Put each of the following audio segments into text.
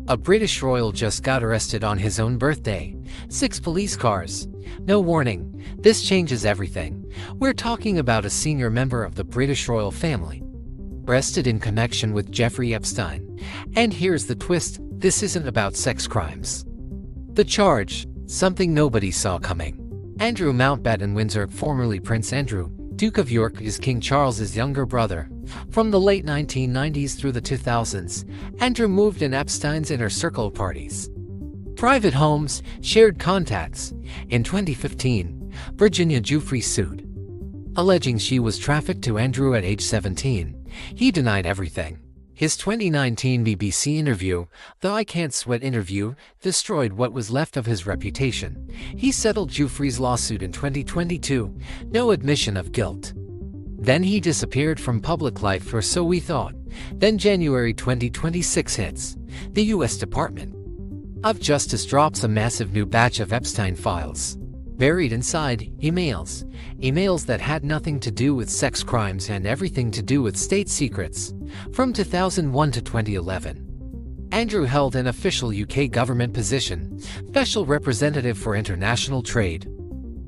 A British royal just got arrested on his own birthday. 6 police cars. No warning. This changes everything. We're talking about a senior member of the British royal family, arrested in connection with Jeffrey Epstein. And here's the twist, this isn't about sex crimes. The charge, something nobody saw coming. Andrew Mountbatten Windsor, formerly Prince Andrew, Duke of York, is King Charles's younger brother. From the late 1990s through the 2000s, Andrew moved in Epstein's inner circle parties, private homes, shared contacts. In 2015, Virginia Giuffre sued, alleging she was trafficked to Andrew at age 17. He denied everything. His 2019 BBC interview, the "I Can't Sweat" interview, destroyed what was left of his reputation. He settled Giuffre's lawsuit in 2022, no admission of guilt. Then he disappeared from public life, or so we thought. Then January 2026 hits. The U.S. Department of Justice drops a massive new batch of Epstein files. Buried inside, emails that had nothing to do with sex crimes and everything to do with state secrets. From 2001 to 2011, Andrew held an official UK government position, Special Representative for International Trade.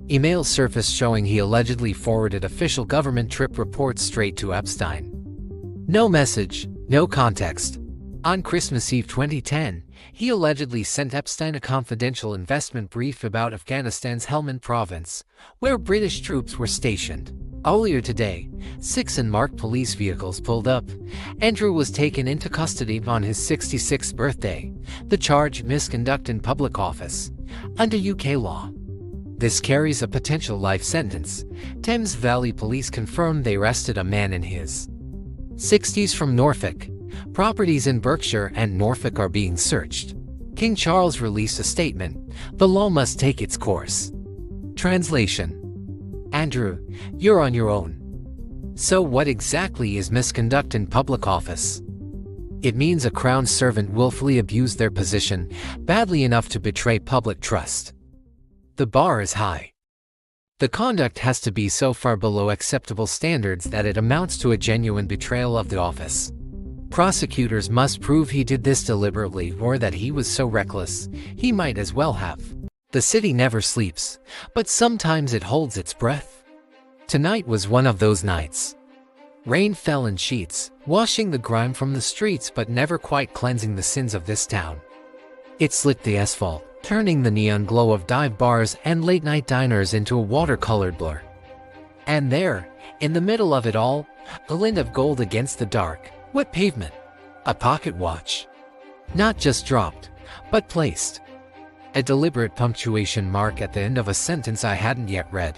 Emails surfaced showing he allegedly forwarded official government trip reports straight to Epstein. No message, no context. On Christmas Eve 2010, he allegedly sent Epstein a confidential investment brief about Afghanistan's Helmand province, where British troops were stationed. Earlier today, 6 unmarked police vehicles pulled up. Andrew was taken into custody on his 66th birthday. The charge: misconduct in public office. Under UK law, this carries a potential life sentence. Thames Valley Police confirmed they arrested a man in his 60s from Norfolk. Properties in Berkshire and Norfolk are being searched. King Charles released a statement: "The law must take its course." Translation: Andrew, you're on your own. So what exactly is misconduct in public office? It means a crown servant willfully abused their position badly enough to betray public trust. The bar is high. The conduct has to be so far below acceptable standards that it amounts to a genuine betrayal of the office. Prosecutors must prove he did this deliberately, or that he was so reckless he might as well have. The city never sleeps, but sometimes it holds its breath. Tonight was one of those nights. Rain fell in sheets, washing the grime from the streets but never quite cleansing the sins of this town. It slicked the asphalt, turning the neon glow of dive bars and late-night diners into a watercolored blur. And there, in the middle of it all, a glint of gold against the dark, wet pavement. A pocket watch. Not just dropped, but placed. A deliberate punctuation mark at the end of a sentence I hadn't yet read.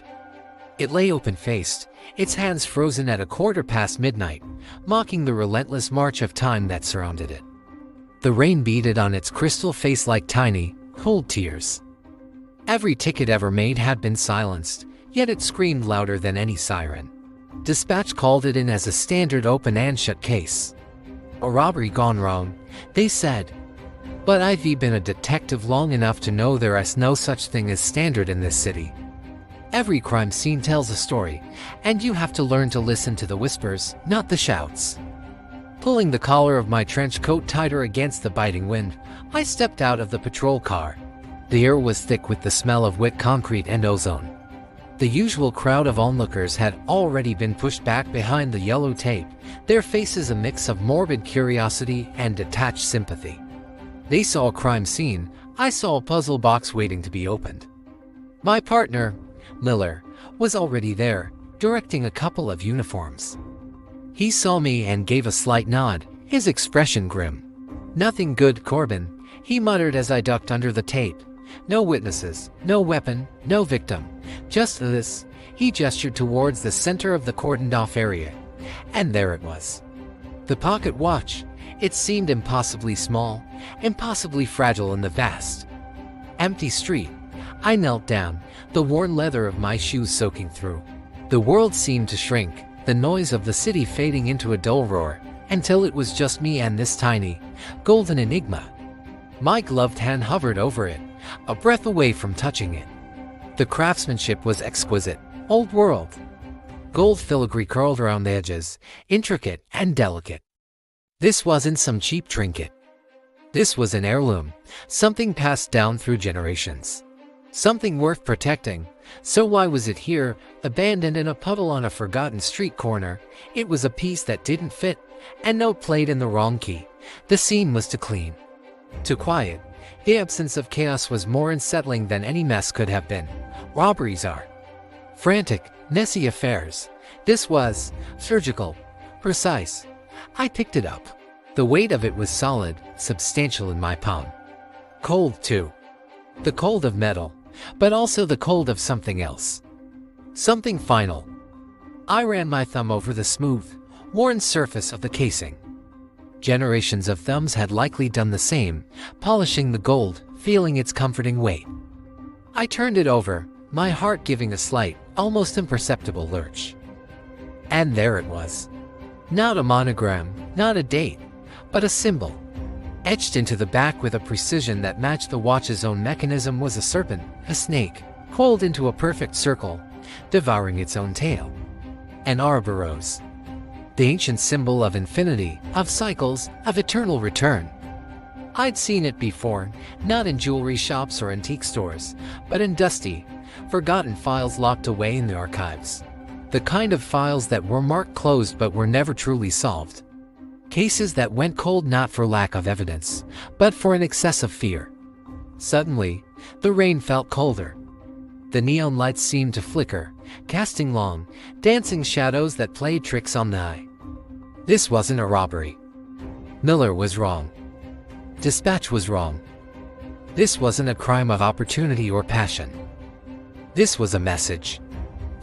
It lay open-faced, its hands frozen at midnight, mocking the relentless march of time that surrounded it. The rain beaded on its crystal face like tiny, cold tears. Every ticket ever made had been silenced, yet it screamed louder than any siren. Dispatch called it in as a standard open and shut case. A robbery gone wrong, they said. But I've been a detective long enough to know there is no such thing as standard in this city. Every crime scene tells a story, and you have to learn to listen to the whispers, not the shouts. Pulling the collar of my trench coat tighter against the biting wind, I stepped out of the patrol car. The air was thick with the smell of wet concrete and ozone. The usual crowd of onlookers had already been pushed back behind the yellow tape, their faces a mix of morbid curiosity and detached sympathy. They saw a crime scene, I saw a puzzle box waiting to be opened. My partner, Miller, was already there, directing a couple of uniforms. He saw me and gave a slight nod, his expression grim. "Nothing good, Corbin," he muttered as I ducked under the tape. "No witnesses, no weapon, no victim. Just this." He gestured towards the center of the cordoned-off area. And there it was. The pocket watch. It seemed impossibly small, impossibly fragile in the vast, empty street. I knelt down, the worn leather of my shoes soaking through. The world seemed to shrink, the noise of the city fading into a dull roar, until it was just me and this tiny, golden enigma. My gloved hand hovered over it, a breath away from touching it. The craftsmanship was exquisite, old world. Gold filigree curled around the edges, intricate and delicate. This wasn't some cheap trinket. This was an heirloom, something passed down through generations. Something worth protecting. So why was it here, abandoned in a puddle on a forgotten street corner? It was a piece that didn't fit, and note played in the wrong key. The scene was too clean, too quiet. The absence of chaos was more unsettling than any mess could have been. Robberies are frantic, messy affairs. This was surgical, precise. I picked it up. The weight of it was solid, substantial in my palm. Cold, too. The cold of metal, but also the cold of something else. Something final. I ran my thumb over the smooth, worn surface of the casing. Generations of thumbs had likely done the same, polishing the gold, feeling its comforting weight. I turned it over, my heart giving a slight, almost imperceptible lurch. And there it was. Not a monogram, not a date, but a symbol. Etched into the back with a precision that matched the watch's own mechanism was a serpent, a snake, coiled into a perfect circle, devouring its own tail. An Ouroboros. The ancient symbol of infinity, of cycles, of eternal return. I'd seen it before, not in jewelry shops or antique stores, but in dusty, forgotten files locked away in the archives. The kind of files that were marked closed but were never truly solved. Cases that went cold not for lack of evidence, but for an excess of fear. Suddenly, the rain felt colder. The neon lights seemed to flicker, casting long, dancing shadows that played tricks on the eye. This wasn't a robbery. Miller was wrong. Dispatch was wrong. This wasn't a crime of opportunity or passion. This was a message.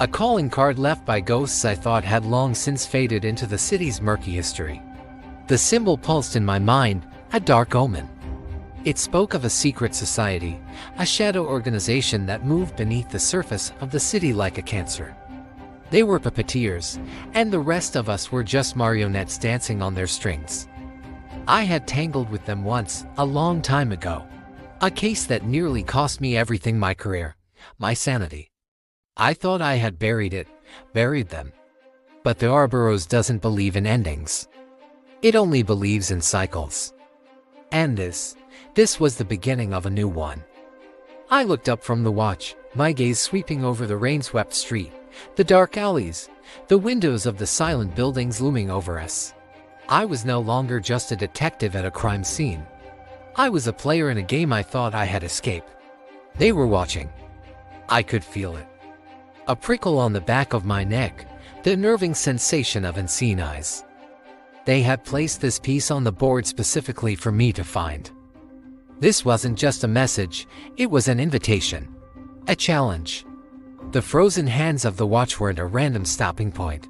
A calling card left by ghosts I thought had long since faded into the city's murky history. The symbol pulsed in my mind, a dark omen. It spoke of a secret society, a shadow organization that moved beneath the surface of the city like a cancer. They were puppeteers, and the rest of us were just marionettes dancing on their strings. I had tangled with them once, a long time ago. A case that nearly cost me everything: my career, my sanity. I thought I had buried them. But the Ouroboros doesn't believe in endings. It only believes in cycles. And this was the beginning of a new one. I looked up from the watch, my gaze sweeping over the rain-swept street, the dark alleys, the windows of the silent buildings looming over us. I was no longer just a detective at a crime scene. I was a player in a game I thought I had escaped. They were watching. I could feel it. A prickle on the back of my neck, the unnerving sensation of unseen eyes. They had placed this piece on the board specifically for me to find. This wasn't just a message, it was an invitation. A challenge. The frozen hands of the watch weren't a random stopping point.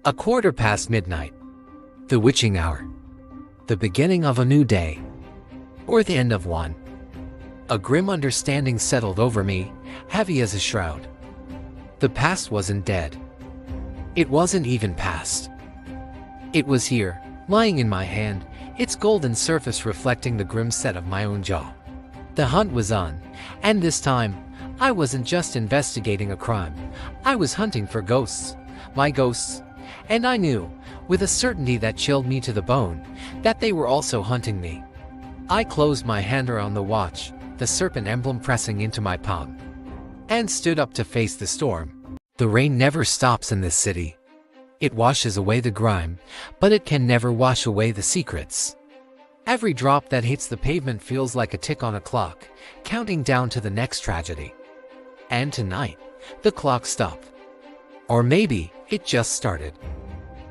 1:15 midnight. The witching hour. The beginning of a new day. Or the end of one. A grim understanding settled over me, heavy as a shroud. The past wasn't dead. It wasn't even past. It was here, lying in my hand, its golden surface reflecting the grim set of my own jaw. The hunt was on, and this time, I wasn't just investigating a crime. I was hunting for ghosts, my ghosts, and I knew, with a certainty that chilled me to the bone, that they were also hunting me. I closed my hand around the watch, the serpent emblem pressing into my palm, and stood up to face the storm. The rain never stops in this city. It washes away the grime, but it can never wash away the secrets. Every drop that hits the pavement feels like a tick on a clock, counting down to the next tragedy. And tonight, the clock stopped. Or maybe it just started.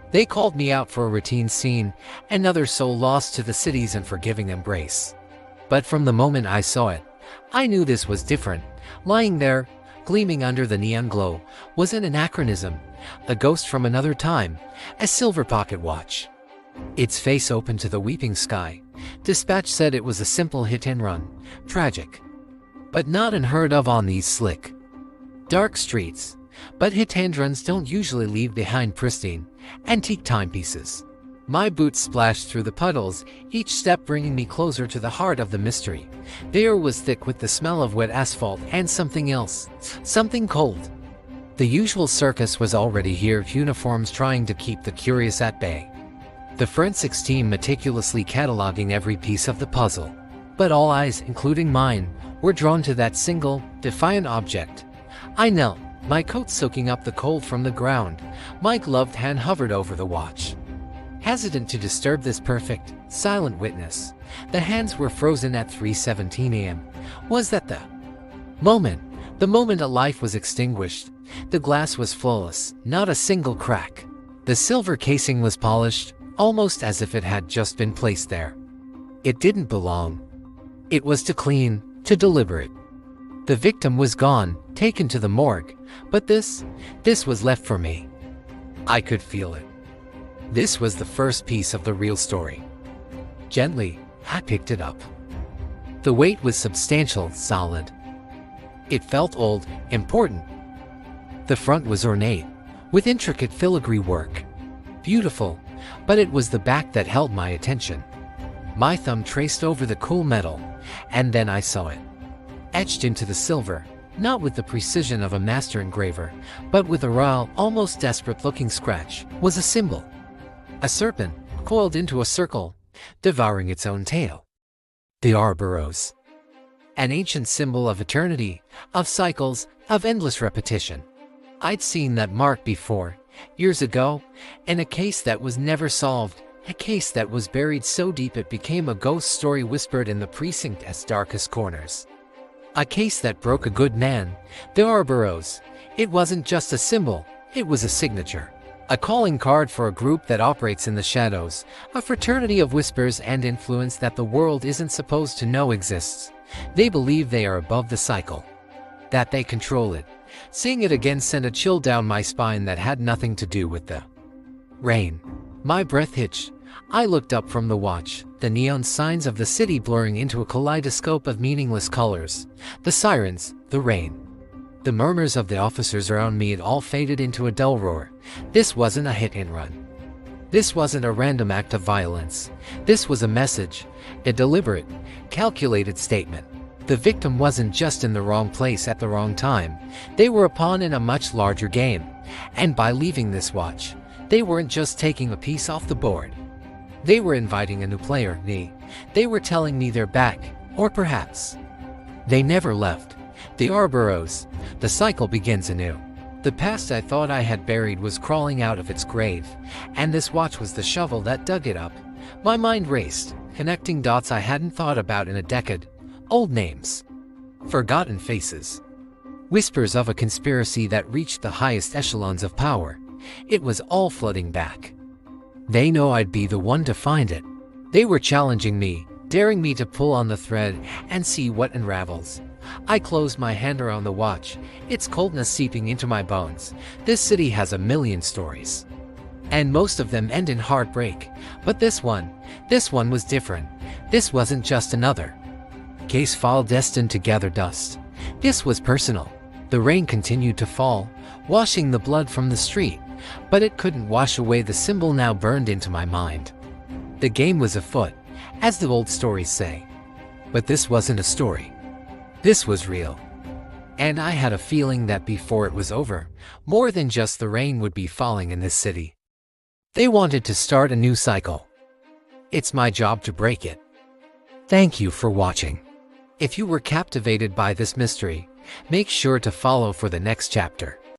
They called me out for a routine scene, another soul lost to the city's unforgiving embrace. But from the moment I saw it, I knew this was different. Lying there, gleaming under the neon glow, was an anachronism, a ghost from another time, a silver pocket watch. Its face open to the weeping sky. Dispatch said it was a simple hit and run, tragic. But not unheard of on these slick, dark streets. But hit and runs don't usually leave behind pristine, antique timepieces. My boots splashed through the puddles, each step bringing me closer to the heart of the mystery. The air was thick with the smell of wet asphalt and something else, something cold. The usual circus was already here, uniforms trying to keep the curious at bay. the forensics team meticulously cataloging every piece of the puzzle. But all eyes, including mine, were drawn to that single, defiant object. I knelt, my coat soaking up the cold from the ground. My gloved hand hovered over the watch, hesitant to disturb this perfect, silent witness. The hands were frozen at 3:17 a.m. Was that the moment? The moment a life was extinguished. The glass was flawless, not a single crack. The silver casing was polished, almost as if it had just been placed there. It didn't belong. It was too clean, too deliberate. The victim was gone, taken to the morgue, but this was left for me. I could feel it. This was the first piece of the real story. Gently, I picked it up. The weight was substantial, solid. It felt old, important. The front was ornate, with intricate filigree work. Beautiful, but it was the back that held my attention. My thumb traced over the cool metal, and then I saw it. Etched into the silver, not with the precision of a master engraver, but with a raw, almost desperate-looking scratch, was a symbol. A serpent, coiled into a circle, devouring its own tail. The Ouroboros. An ancient symbol of eternity, of cycles, of endless repetition. I'd seen that mark before, years ago, in a case that was never solved, a case that was buried so deep it became a ghost story whispered in the precinct's darkest corners. A case that broke a good man, the Ouroboros. It wasn't just a symbol, it was a signature. A calling card for a group that operates in the shadows, a fraternity of whispers and influence that the world isn't supposed to know exists. They believe they are above the cycle, that they control it. Seeing it again sent a chill down my spine that had nothing to do with the rain. My breath hitched. I looked up from the watch, the neon signs of the city blurring into a kaleidoscope of meaningless colors. The sirens, the rain. The murmurs of the officers around me had all faded into a dull roar. This wasn't a hit and run. This wasn't a random act of violence. This was a message, a deliberate, calculated statement. The victim wasn't just in the wrong place at the wrong time. They were a pawn in a much larger game. And by leaving this watch, they weren't just taking a piece off the board. They were inviting a new player, me. They were telling me they're back, or perhaps they never left. The Ouroboros. The cycle begins anew. The past I thought I had buried was crawling out of its grave, and this watch was the shovel that dug it up. My mind raced, connecting dots I hadn't thought about in a decade. Old names. Forgotten faces. Whispers of a conspiracy that reached the highest echelons of power. It was all flooding back. They know I'd be the one to find it. They were challenging me, daring me to pull on the thread and see what unravels. I closed my hand around the watch, its coldness seeping into my bones. This city has a million stories, and most of them end in heartbreak. But this one was different. This wasn't just another case file destined to gather dust. This was personal. The rain continued to fall, washing the blood from the street, but it couldn't wash away the symbol now burned into my mind. The game was afoot, as the old stories say. But this wasn't a story. This was real. And I had a feeling that before it was over, more than just the rain would be falling in this city. They wanted to start a new cycle. It's my job to break it. Thank you for watching. If you were captivated by this mystery, make sure to follow for the next chapter.